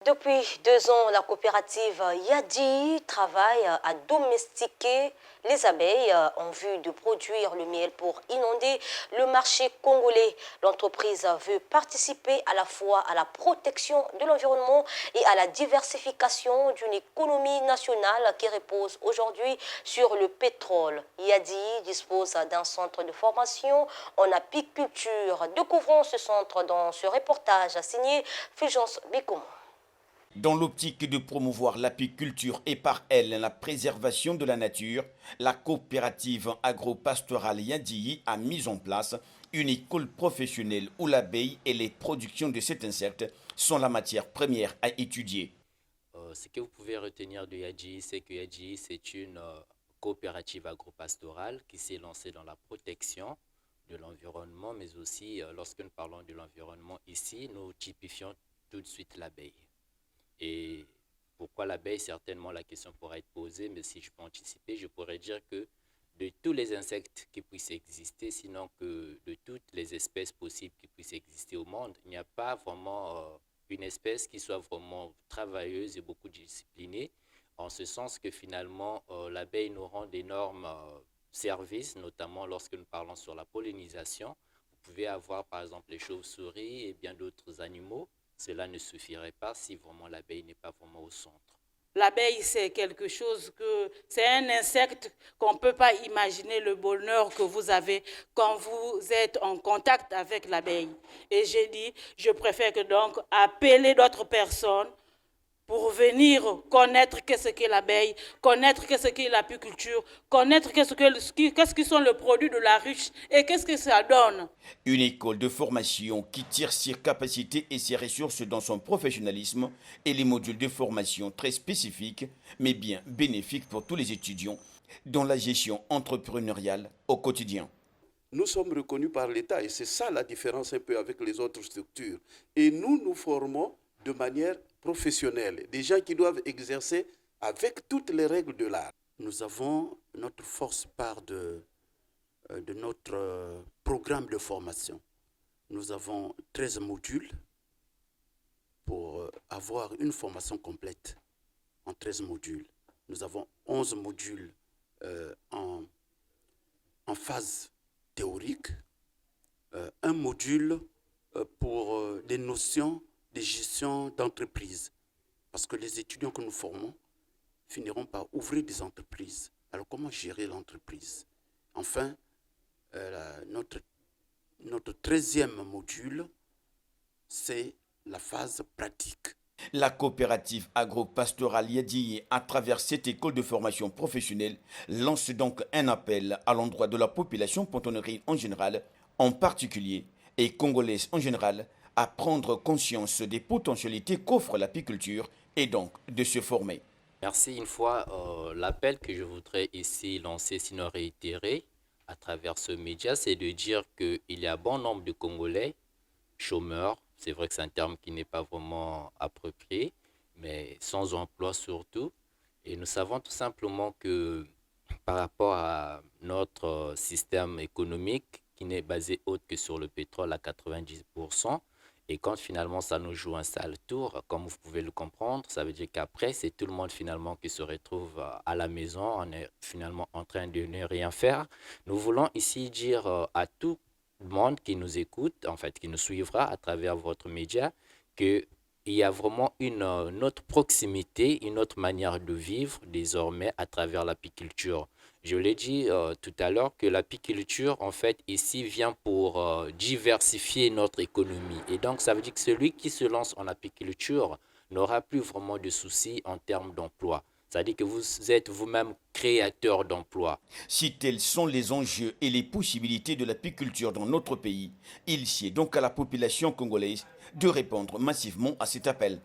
Depuis 2 ans, la coopérative Yadi travaille à domestiquer les abeilles en vue de produire le miel pour inonder le marché congolais. L'entreprise veut participer à la fois à la protection de l'environnement et à la diversification d'une économie nationale qui repose aujourd'hui sur le pétrole. Yadi dispose d'un centre de formation en apiculture. Découvrons ce centre dans ce reportage signé Fulgence Bikomo. Dans l'optique de promouvoir l'apiculture et par elle la préservation de la nature, la coopérative agro-pastorale Yadi a mis en place une école professionnelle où l'abeille et les productions de cet insecte sont la matière première à étudier. Ce que vous pouvez retenir de Yadi, c'est que Yadi, c'est une coopérative agro-pastorale qui s'est lancée dans la protection de l'environnement, mais aussi, lorsque nous parlons de l'environnement ici, nous typifions tout de suite l'abeille. Et pourquoi l'abeille? Certainement, la question pourrait être posée, mais si je peux anticiper, je pourrais dire que de tous les insectes qui puissent exister, sinon que de toutes les espèces possibles qui puissent exister au monde, il n'y a pas vraiment une espèce qui soit vraiment travailleuse et beaucoup disciplinée, en ce sens que finalement, l'abeille nous rend d'énormes services, notamment lorsque nous parlons sur la pollinisation. Vous pouvez avoir par exemple les chauves-souris et bien d'autres animaux. Cela ne suffirait pas si vraiment l'abeille n'est pas vraiment au centre. L'abeille, c'est quelque chose c'est un insecte qu'on ne peut pas imaginer le bonheur que vous avez quand vous êtes en contact avec l'abeille. Et j'ai dit, je préfère que donc appeler d'autres personnes pour venir connaître qu'est-ce qu'est l'abeille, connaître qu'est-ce qu'est l'apiculture, connaître qu'est-ce qui sont les produits de la ruche et qu'est-ce que ça donne. Une école de formation qui tire ses capacités et ses ressources dans son professionnalisme et les modules de formation très spécifiques, mais bien bénéfiques pour tous les étudiants dans la gestion entrepreneuriale au quotidien. Nous sommes reconnus par l'État et c'est ça la différence un peu avec les autres structures. Et nous formons de manière professionnelle, des gens qui doivent exercer avec toutes les règles de l'art. Nous avons notre force part de notre programme de formation. Nous avons 13 modules pour avoir une formation complète en 13 modules. Nous avons 11 modules en phase théorique, un module pour des notions de gestion d'entreprise. Parce que les étudiants que nous formons finiront par ouvrir des entreprises. Alors comment gérer l'entreprise? Enfin, notre 13e module, c'est la phase pratique. La coopérative agro-pastorale Yadi, à travers cette école de formation professionnelle, lance donc un appel à l'endroit de la population pontonnerie en général, en particulier, et congolaise en général, à prendre conscience des potentialités qu'offre l'apiculture et donc de se former. Merci une fois. L'appel que je voudrais ici lancer, sinon réitérer, à travers ce média, c'est de dire qu'il y a bon nombre de Congolais chômeurs. C'est vrai que c'est un terme qui n'est pas vraiment approprié, mais sans emploi surtout. Et nous savons tout simplement que par rapport à notre système économique, qui n'est basé autre que sur le pétrole à 90%, et quand finalement ça nous joue un sale tour, comme vous pouvez le comprendre, ça veut dire qu'après, c'est tout le monde finalement qui se retrouve à la maison, on est finalement en train de ne rien faire. Nous voulons ici dire à tout le monde qui nous écoute, en fait, qui nous suivra à travers votre média, qu'il y a vraiment une autre proximité, une autre manière de vivre désormais à travers l'apiculture. Je l'ai dit tout à l'heure que l'apiculture, en fait, ici vient pour diversifier notre économie. Et donc, ça veut dire que celui qui se lance en apiculture n'aura plus vraiment de soucis en termes d'emploi. C'est-à-dire que vous êtes vous-même créateur d'emplois. Si tels sont les enjeux et les possibilités de l'apiculture dans notre pays, il sied donc à la population congolaise de répondre massivement à cet appel.